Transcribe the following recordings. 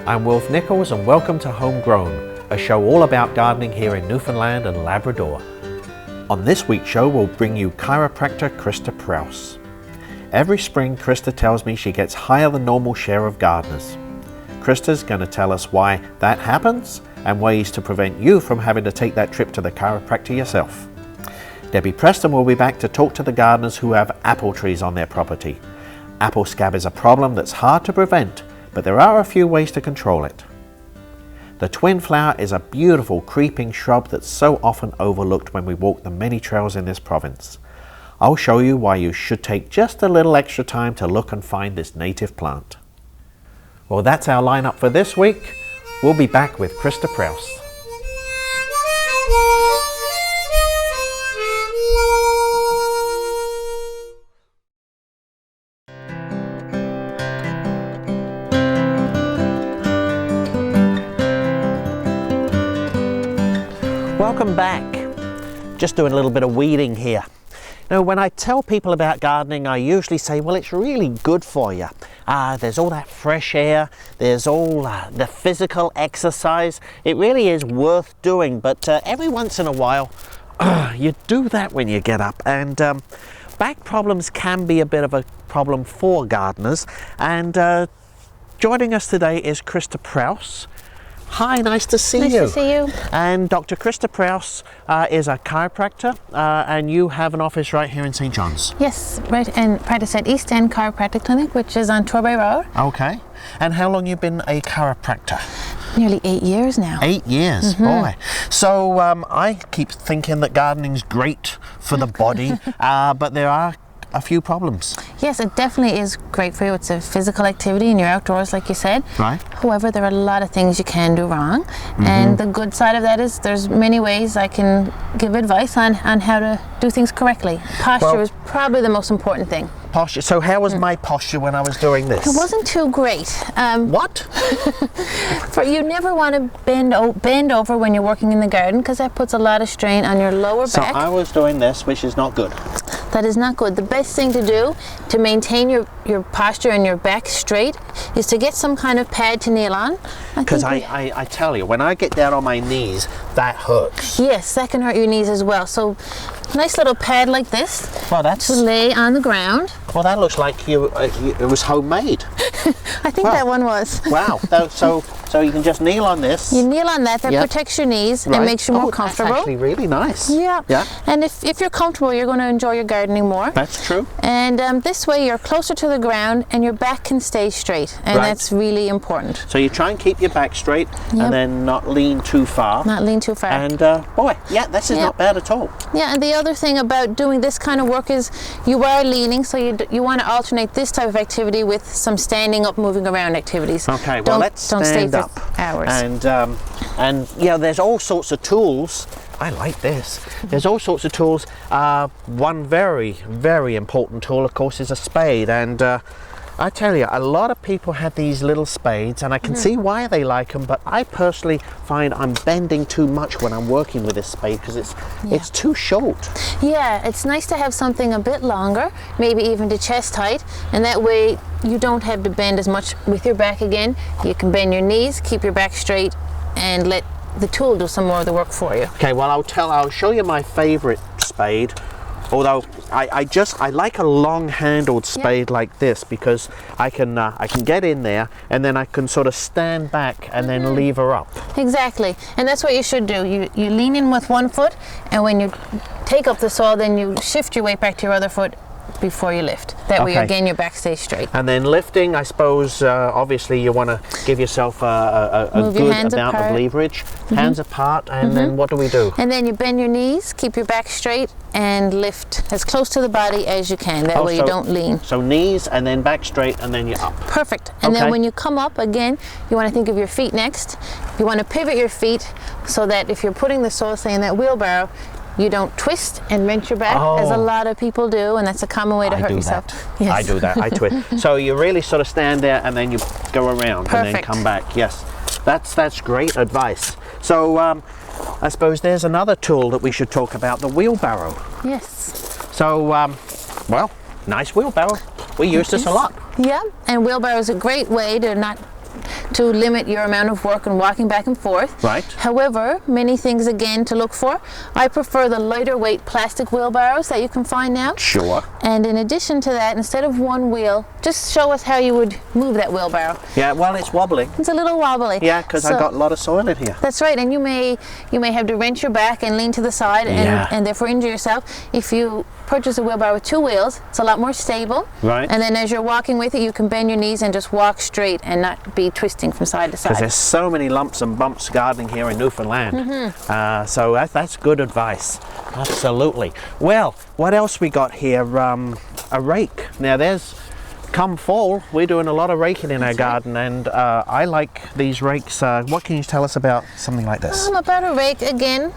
I'm Wilf Nichols and welcome to Homegrown, a show all about gardening here in Newfoundland and Labrador. On this week's show we'll bring you chiropractor Krista Prouse. Every spring Krista tells me she gets higher than normal share of gardeners. Krista's going to tell us why that happens and ways to prevent you from having to take that trip to the chiropractor yourself. Debbie Preston will be back to talk to the gardeners who have apple trees on their property. Apple scab is a problem that's hard to prevent, but there are a few ways to control it. The twin flower is a beautiful creeping shrub that's so often overlooked when we walk the many trails in this province. I'll show you why you should take just a little extra time to look and find this native plant. Well, that's our lineup for this week. We'll be back with Krista Prouse. Welcome back. Just doing a little bit of weeding here. Now, when I tell people about gardening, I usually say, well, it's really good for you. There's all that fresh air, there's all the physical exercise. It really is worth doing, but every once in a while, you do that when you get up. And back problems can be a bit of a problem for gardeners. And joining us today is Krista Prouse. Hi, nice to see you. Nice to see you. And Dr. Krista Prouse is a chiropractor, and you have an office right here in St. John's. Yes, right, and practice at East End Chiropractic Clinic, which is on Torbay Road. Okay. And how long you been a chiropractor? Nearly 8 years now. 8 years, boy. So I keep thinking that gardening's great for the body, but there are a few problems. Yes, it definitely is great for you. It's a physical activity and you're outdoors, like you said. Right. However, there are a lot of things you can do wrong. And the good side of that is there's many ways I can give advice on how to do things correctly. Posture is probably the most important thing. Posture. So how was my posture when I was doing this? It wasn't too great. What? For you never want to bend over when you're working in the garden, because that puts a lot of strain on your lower So back. I was doing this, which is not good. That is not good. The best thing to do to maintain your posture and your back straight is to get some kind of pad to kneel on. Because I tell you, when I get down on my knees, that hurts. Yes, that can hurt your knees as well. So nice little pad like this Well, that's... to lay on the ground. Well, that looks like it was homemade. I think that one was. Wow. So you can just kneel on this. You kneel on that. That Yep. protects your knees Right. and makes you more comfortable. That's actually really nice. Yeah. Yeah. And if you're comfortable, you're going to enjoy your gardening more. That's true. And this way you're closer to the ground and your back can stay straight. And Right. that's really important. So you try and keep your back straight and then not lean too far. Not lean too far. And boy, yeah, this is Yeah. not bad at all. Yeah, and the other thing about doing this kind of work is you are leaning, so you want to alternate this type of activity with some standing up, moving around activities. Okay, well, let's stand stay for up. hours. And yeah, there's all sorts of tools. I like this. There's all sorts of tools. One very, very important tool, of course, is a spade. And I tell you, a lot of people have these little spades, and I can see why they like them, but I personally find I'm bending too much when I'm working with this spade because it's too short. Yeah, it's nice to have something a bit longer, maybe even to chest height, and that way you don't have to bend as much with your back again. You can bend your knees, keep your back straight, and let the tool do some more of the work for you. Okay, well, I'll show you my favorite spade. Although I like a long-handled spade like this because I can get in there and then I can sort of stand back and then lever up. Exactly, and that's what you should do. You lean in with one foot, and when you take up the soil, then you shift your weight back to your other foot before you lift. That way, again, your back stays straight. And then lifting, I suppose, obviously you want to give yourself a good amount of leverage. Hands apart, and then what do we do? And then you bend your knees, keep your back straight, and lift as close to the body as you can. That way you don't lean. So knees, and then back straight, and then you're up. Perfect. And then when you come up, again, you want to think of your feet next. You want to pivot your feet so that if you're putting the soil, say, in that wheelbarrow, you don't twist and wrench your back, as a lot of people do, and that's a common way to hurt yourself. Yes. I do that. I twist. So you really sort of stand there and then you go around and then come back. Yes, that's great advice. So I suppose there's another tool that we should talk about, the wheelbarrow. Yes. So, well, nice wheelbarrow. We use this a lot. Yeah, and wheelbarrow is a great way to not to limit your amount of work and walking back and forth. Right. However, many things again to look for. I prefer the lighter weight plastic wheelbarrows that you can find now. Sure. And in addition to that, instead of one wheel, just show us how you would move that wheelbarrow. Yeah, well, it's wobbling. It's a little wobbly. Yeah, because I've got a lot of soil in here. That's right, and you may have to wrench your back and lean to the side and therefore injure yourself. If you purchase a wheelbarrow with two wheels, it's a lot more stable. Right. And then as you're walking with it, you can bend your knees and just walk straight and not be twisting from side to side. Because there's so many lumps and bumps gardening here in Newfoundland. So that's good advice. Absolutely. Well, what else we got here? A rake. Now there's, come fall, we're doing a lot of raking in our garden, and I like these rakes. What can you tell us about something like this? About a rake, again,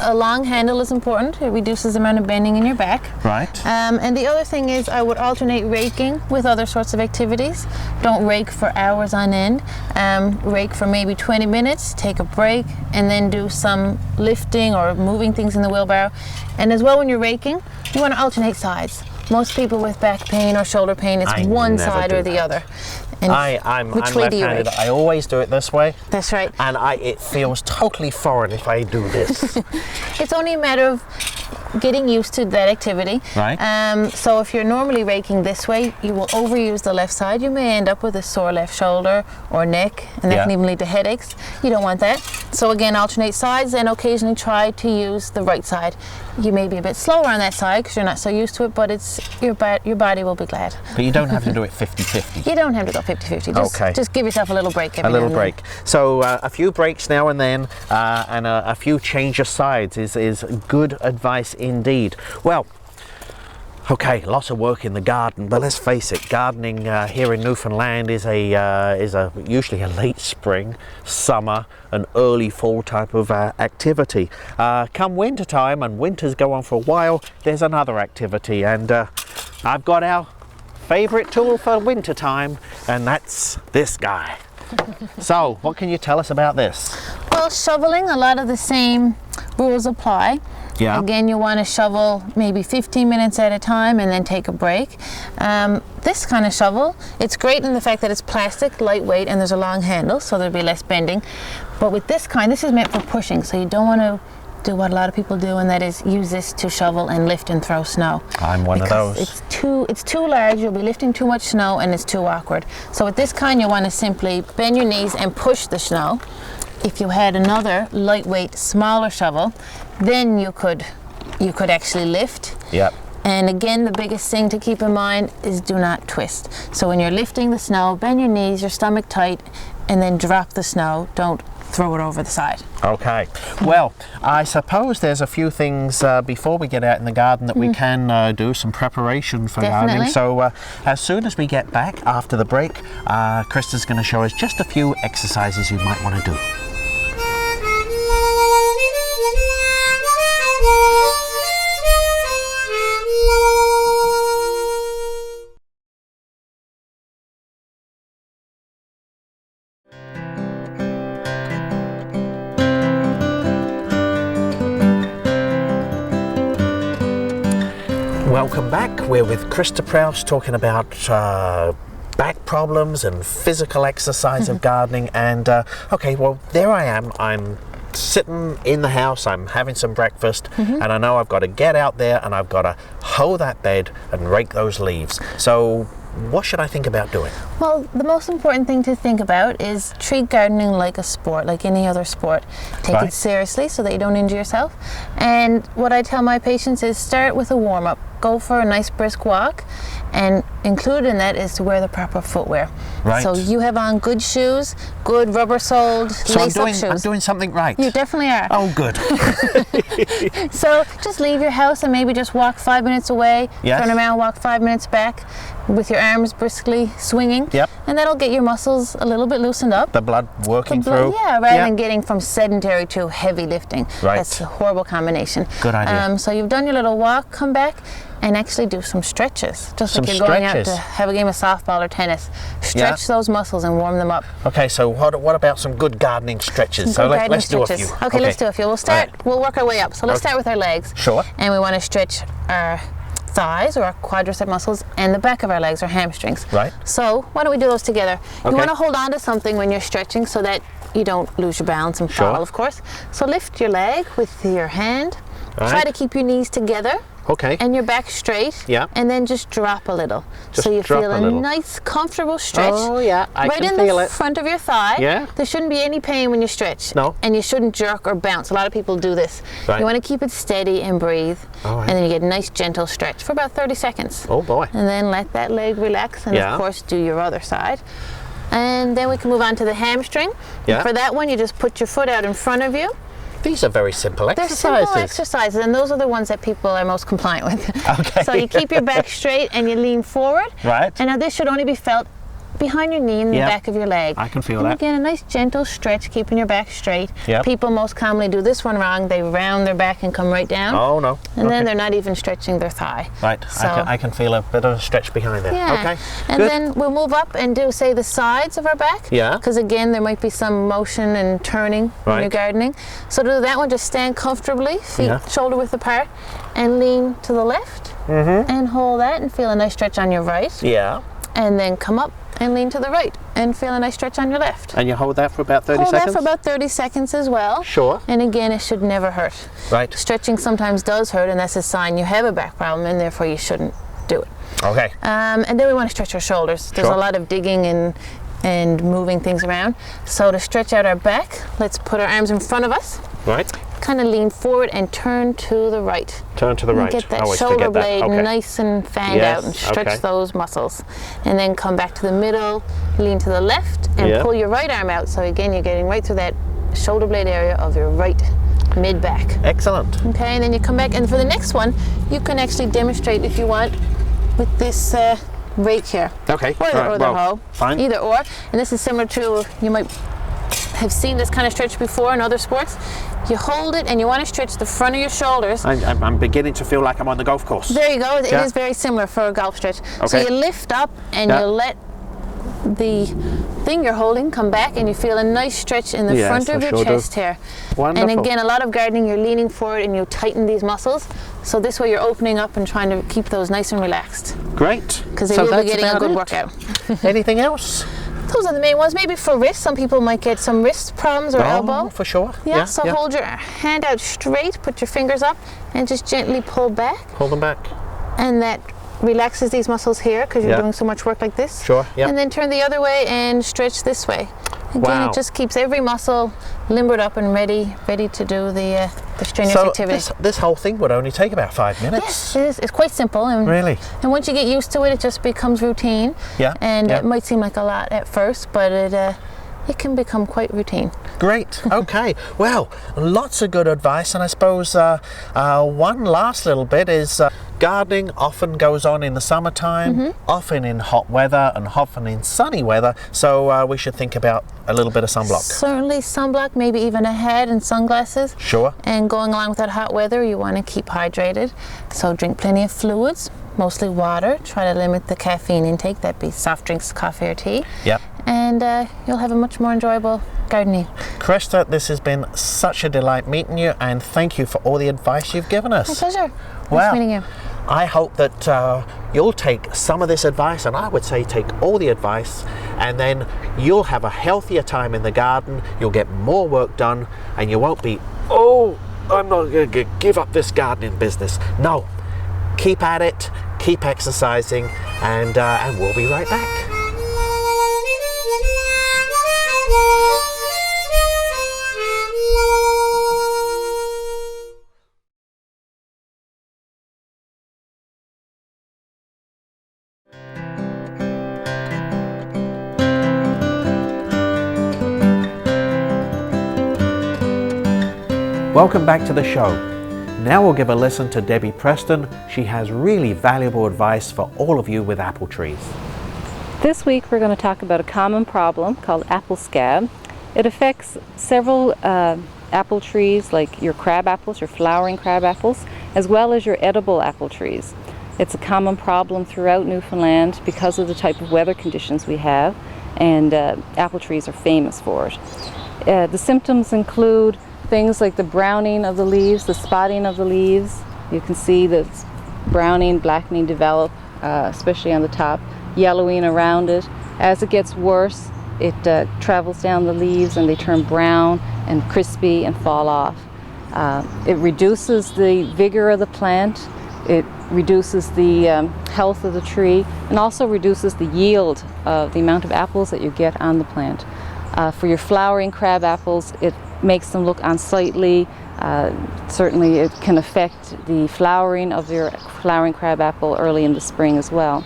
a long handle is important. It reduces the amount of bending in your back. Right. And the other thing is I would alternate raking with other sorts of activities. Don't rake for hours on end. Rake for maybe 20 minutes, take a break, and then do some lifting or moving things in the wheelbarrow. And as well, when you're raking, you want to alternate sides. Most people with back pain or shoulder pain, it's one side or the other. And I'm which way do you rake? left-handed. I always do it this way. That's right. And it feels totally foreign if I do this. It's only a matter of getting used to that activity. Right. So if you're normally raking this way, you will overuse the left side. You may end up with a sore left shoulder or neck, and that can even lead to headaches. You don't want that. So again, alternate sides and occasionally try to use the right side. You may be a bit slower on that side because you're not so used to it, but it's your body will be glad. But you don't have to do it 50-50. You don't have to go 50-50. Just give yourself a little break every A little now and break. So a few breaks now and then, and a few change of sides is good advice indeed. Well, okay, lots of work in the garden, but let's face it, gardening here in Newfoundland is usually a late spring, summer, and early fall type of activity. Come winter time, and winters go on for a while, there's another activity, and I've got our favorite tool for winter time, and that's this guy. So, what can you tell us about this? Well, shoveling, a lot of the same rules apply. Yeah. Again, you want to shovel maybe 15 minutes at a time and then take a break. This kind of shovel, it's great in the fact that it's plastic, lightweight, and there's a long handle, so there'll be less bending. But with this kind, this is meant for pushing, so you don't want to do what a lot of people do, and that is use this to shovel and lift and throw snow. I'm one of those. It's too large, you'll be lifting too much snow, and it's too awkward. So with this kind, you want to simply bend your knees and push the snow. If you had another lightweight, smaller shovel, then you could actually lift. Yep. And again, the biggest thing to keep in mind is do not twist. So when you're lifting the snow, bend your knees, your stomach tight, and then drop the snow. Don't throw it over the side. Okay. Well, I suppose there's a few things before we get out in the garden that we can do some preparation for gardening. So as soon as we get back after the break, Krista's going to show us just a few exercises you might want to do. Welcome back. We're with Krista Prowse talking about back problems and physical exercise of gardening. And okay, well, there I am. I'm sitting in the house, I'm having some breakfast, and I know I've got to get out there and I've got to hoe that bed and rake those leaves. So what should I think about doing? Well, the most important thing to think about is treat gardening like a sport, like any other sport. Take it seriously so that you don't injure yourself. And what I tell my patients is start with a warm-up. Go for a nice brisk walk, and included in that is to wear the proper footwear. Right. So you have on good shoes, good rubber-soled lace-up shoes. I'm doing something right. You definitely are. Oh, good. So just leave your house and maybe just walk 5 minutes away, turn around, walk 5 minutes back with your arms briskly swinging. Yep. And that'll get your muscles a little bit loosened up. The blood working through. Yeah, rather than getting from sedentary to heavy lifting. Right. That's a horrible combination. Good idea. So you've done your little walk, come back and actually do some stretches. Just like you're going out to have a game of softball or tennis. Stretch those muscles and warm them up. Okay, so what about some good gardening stretches? So let's do a few. Okay, let's do a few. We'll work our way up. So let's start with our legs. Sure. And we want to stretch our thighs or our quadricep muscles and the back of our legs, our hamstrings. Right. So why don't we do those together? Okay. You want to hold on to something when you're stretching so that you don't lose your balance and fall, of course. So lift your leg with your hand. Right. Try to keep your knees together. Okay. And your back straight. Yeah. And then just drop a little. Just so you drop feel a a little. nice, comfortable stretch. Oh, yeah. I right can in feel the it. front of your thigh. Yeah. There shouldn't be any pain when you stretch. No. And you shouldn't jerk or bounce. A lot of people do this. Right. You want to keep it steady and breathe. All right. And then you get a nice, gentle stretch for about 30 seconds. Oh, boy. And then let that leg relax. And Yeah. of course, do your other side. And then we can move on to the hamstring. Yeah. And for that one, you just put your foot out in front of you. These are very simple They're exercises. simple exercises, and those are the ones that people are most compliant with. Okay. So you keep your back straight and you lean forward. Right. And now this should only be felt behind your knee and the Yep. back of your leg. I can feel and that. Again, a nice gentle stretch, keeping your back straight. Yep. People most commonly do this one wrong. They round their back and come right down. Oh, no. And then Okay. they're not even stretching their thigh. Right. So, I can feel a bit of a stretch behind there. yeah. Okay. And Good. then we'll move up and do, say, the sides of our back. Yeah. Because again, there might be some motion and turning when Right. you're gardening. So to do that one, just stand comfortably, feet Yeah. shoulder width apart, and lean to the left. And hold that and feel a nice stretch on your right. Yeah. And then come up and lean to the right and feel a nice stretch on your left. And you hold that for about 30 Hold seconds? that for about 30 seconds as well. Sure. And again, it should never hurt. Right. Stretching sometimes does hurt, and that's a sign you have a back problem, and therefore you shouldn't do it. Okay. And then we want to stretch our shoulders. There's Sure. a lot of digging and moving things around. So to stretch out our back, let's put our arms in front of us, Right. kind of lean forward and turn to the right. Turn to the And right. get I that always shoulder forget that. blade Okay. nice and fanned Yes, out and stretch okay. those muscles. And then come back to the middle, lean to the left, and Yeah. pull your right arm out. So again, you're getting right through that shoulder blade area of your right mid-back. Excellent. Okay, and then you come back, and for the next one, you can actually demonstrate if you want with this rake here. Okay. Or the, All right, or the well, hoe. fine. Either or. And this is similar to, you might have seen this kind of stretch before in other sports. You hold it and you want to stretch the front of your shoulders. I'm beginning to feel like I'm on the golf course. There you go. It Yeah. is very similar for a golf stretch. So Okay. you lift up and Yeah. you let the thing you're holding come back, and you feel a nice stretch in the Yes, front I of your sure do. chest here. Wonderful. And again, a lot of gardening, you're leaning forward and you tighten these muscles. So this way you're opening up and trying to keep those nice and relaxed, Great. because they So will be that's getting a about good it? workout. Anything else? Those are the main ones. Maybe for wrists, some people might get some wrist problems or elbow. Oh, for sure. Yeah, so hold your hand out straight, put your fingers up, and just gently pull back. Hold them back. And that relaxes these muscles here because you're Yeah. doing so much work like this. Sure, yeah. And then turn the other way and stretch this way. Again, Wow. it just keeps every muscle limbered up and ready to do the strenuous So activity. this whole thing would only take about 5 minutes. Yes, it is. It's quite simple. And, Really? and once you get used to it, it just becomes routine. Yeah, And yeah. it might seem like a lot at first, but it can become quite routine. Great. Okay. Well, lots of good advice, and I suppose one last little bit is gardening often goes on in the summertime, often in hot weather, and often in sunny weather. So we should think about a little bit of sunblock. Certainly sunblock, maybe even a hat and sunglasses. Sure. And going along with that hot weather, you want to keep hydrated. So drink plenty of fluids, mostly water. Try to limit the caffeine intake. That'd be soft drinks, coffee or tea. Yep. And you'll have a much more enjoyable gardening. Krista, this has been such a delight meeting you, and thank you for all the advice you've given us. My pleasure. Well, Nice meeting you. I hope that you'll take some of this advice, and I would say take all the advice, and then you'll have a healthier time in the garden, you'll get more work done, and you won't be, oh, I'm not going to give up this gardening business. No, keep at it, keep exercising, and we'll be right back. Welcome back to the show. Now we'll give a listen to Debbie Preston. She has really valuable advice for all of you with apple trees. This week we're going to talk about a common problem called apple scab. It affects several apple trees, like your crab apples, your flowering crab apples, as well as your edible apple trees. It's a common problem throughout Newfoundland because of the type of weather conditions we have, and apple trees are famous for it. The symptoms include things like the browning of the leaves, the spotting of the leaves. You can see the browning, blackening develop, especially on the top, yellowing around it. As it gets worse, it travels down the leaves and they turn brown and crispy and fall off. It reduces the vigor of the plant, it reduces the health of the tree, and also reduces the yield of the amount of apples that you get on the plant. For your flowering crab apples, it makes them look unsightly. Certainly it can affect the flowering of your flowering crab apple early in the spring as well.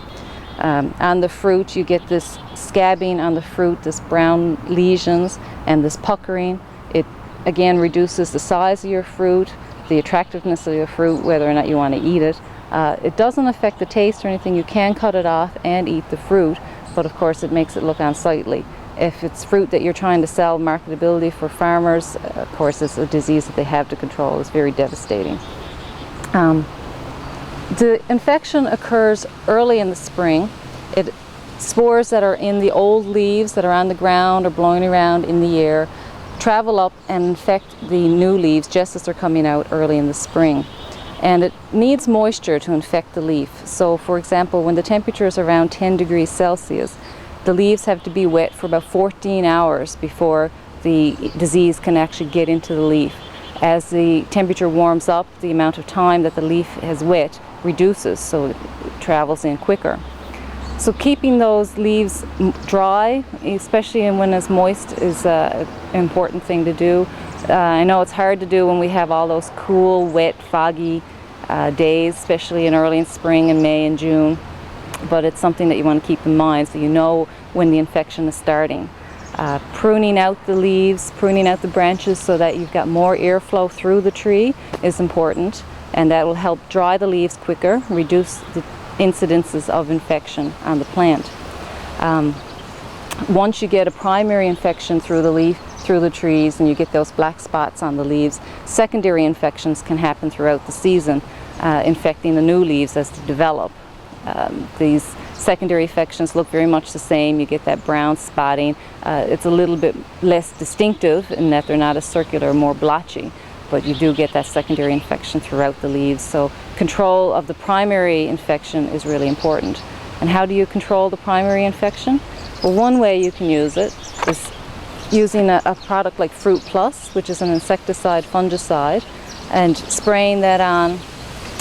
On the fruit, you get this scabbing on the fruit, this brown lesions and this puckering. It again reduces the size of your fruit, the attractiveness of your fruit, whether or not you want to eat it. It doesn't affect the taste or anything. You can cut it off and eat the fruit, but of course it makes it look unsightly. If it's fruit that you're trying to sell, marketability for farmers, of course it's a disease that they have to control. It's very devastating. The infection occurs early in the spring. Spores that are in the old leaves that are on the ground or blowing around in the air travel up and infect the new leaves just as they're coming out early in the spring. And it needs moisture to infect the leaf. So for example, when the temperature is around 10 degrees Celsius, the leaves have to be wet for about 14 hours before the disease can actually get into the leaf. As the temperature warms up, the amount of time that the leaf has wet reduces, so it travels in quicker. So keeping those leaves dry, especially when it's moist, is an important thing to do. I know it's hard to do when we have all those cool, wet, foggy days, especially early in spring and May and June, but it's something that you want to keep in mind so you know when the infection is starting. Pruning out the leaves, pruning out the branches so that you've got more airflow through the tree is important, and that will help dry the leaves quicker, reduce the incidences of infection on the plant. Once you get a primary infection through the leaf, through the trees, and you get those black spots on the leaves, secondary infections can happen throughout the season, infecting the new leaves as they develop. These secondary infections look very much the same. You get that brown spotting. It's a little bit less distinctive in that they're not as circular, more blotchy, but you do get that secondary infection throughout the leaves. So control of the primary infection is really important. And how do you control the primary infection? Well, one way you can use it is using a product like Fruit Plus, which is an insecticide fungicide, and spraying that on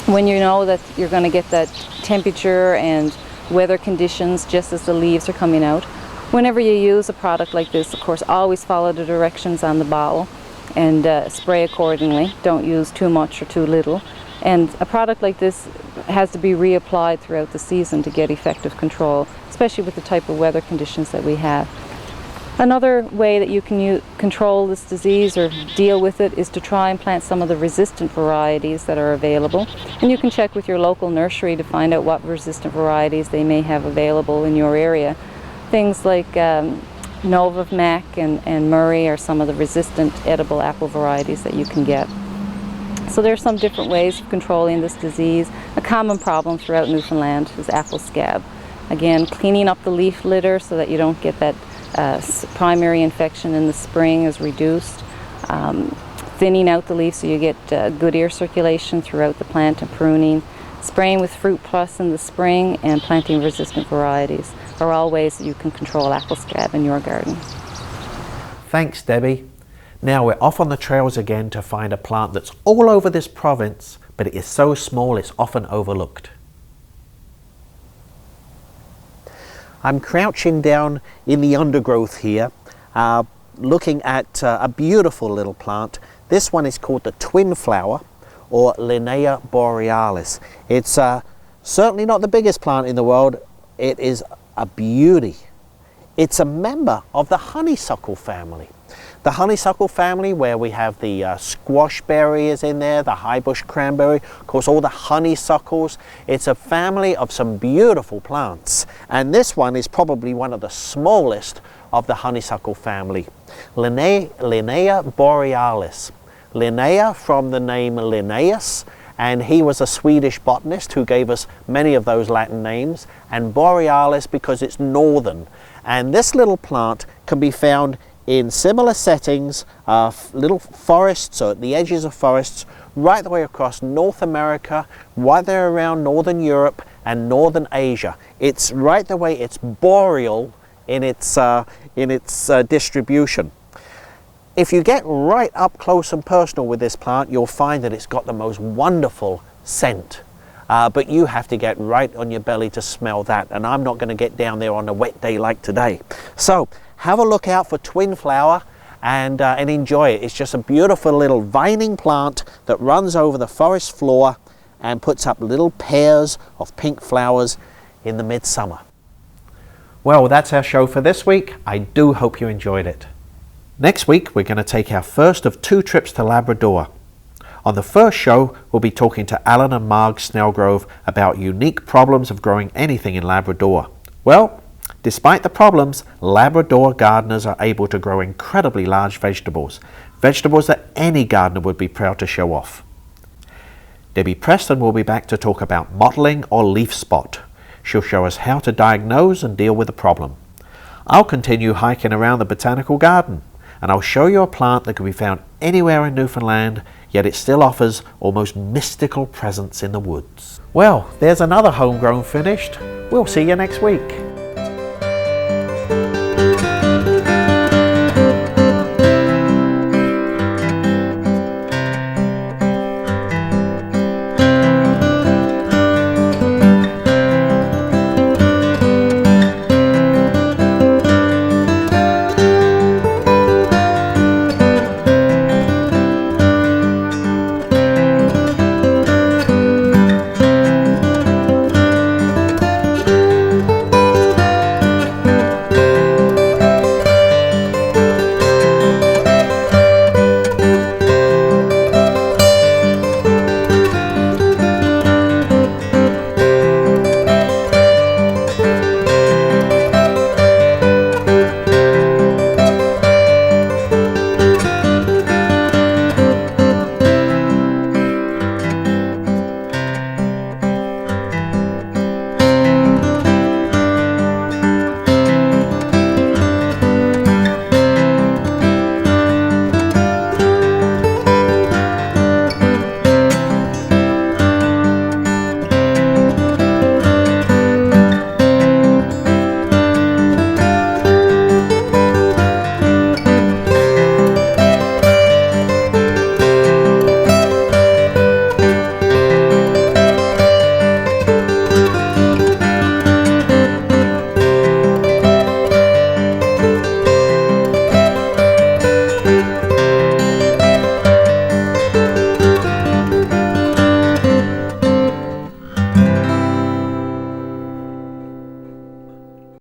when you know that you're going to get that temperature and weather conditions just as the leaves are coming out. Whenever you use a product like this, of course, always follow the directions on the bottle and spray accordingly. Don't use too much or too little. And a product like this has to be reapplied throughout the season to get effective control, especially with the type of weather conditions that we have. Another way that you can control this disease or deal with it is to try and plant some of the resistant varieties that are available. And you can check with your local nursery to find out what resistant varieties they may have available in your area. Things like Novavac and Murray are some of the resistant edible apple varieties that you can get. So there are some different ways of controlling this disease. A common problem throughout Newfoundland is apple scab. Again, cleaning up the leaf litter so that you don't get that primary infection in the spring is reduced. Thinning out the leaves so you get good air circulation throughout the plant, and pruning. Spraying with Fruit Plus in the spring and planting resistant varieties are all ways that you can control apple scab in your garden. Thanks, Debbie. Now we're off on the trails again to find a plant that's all over this province, but it is so small it's often overlooked. I'm crouching down in the undergrowth here, looking at a beautiful little plant. This one is called the twin flower, or Linnea borealis. It's certainly not the biggest plant in the world. It is a beauty. It's a member of the honeysuckle family. The honeysuckle family, where we have the squashberry is in there, the highbush cranberry, of course all the honeysuckles. It's a family of some beautiful plants, and this one is probably one of the smallest of the honeysuckle family. Linnea borealis. Linnea from the name Linnaeus, and he was a Swedish botanist who gave us many of those Latin names, and borealis because it's northern. And this little plant can be found in similar settings, little forests or at the edges of forests, right the way across North America, right there around Northern Europe and Northern Asia. It's right the way it's boreal in its distribution. If you get right up close and personal with this plant, you'll find that it's got the most wonderful scent. But you have to get right on your belly to smell that, and I'm not going to get down there on a wet day like today. So have a look out for twin flower and enjoy it. It's just a beautiful little vining plant that runs over the forest floor and puts up little pairs of pink flowers in the midsummer. Well, that's our show for this week. I do hope you enjoyed it. Next week, we're going to take our first of 2 trips to Labrador. On the first show, we'll be talking to Alan and Marg Snellgrove about unique problems of growing anything in Labrador. Well, despite the problems, Labrador gardeners are able to grow incredibly large vegetables that any gardener would be proud to show off. Debbie Preston will be back to talk about mottling or leaf spot. She'll show us how to diagnose and deal with the problem. I'll continue hiking around the botanical garden, and I'll show you a plant that can be found anywhere in Newfoundland, yet it still offers almost mystical presence in the woods. Well, there's another homegrown finished. We'll see you next week.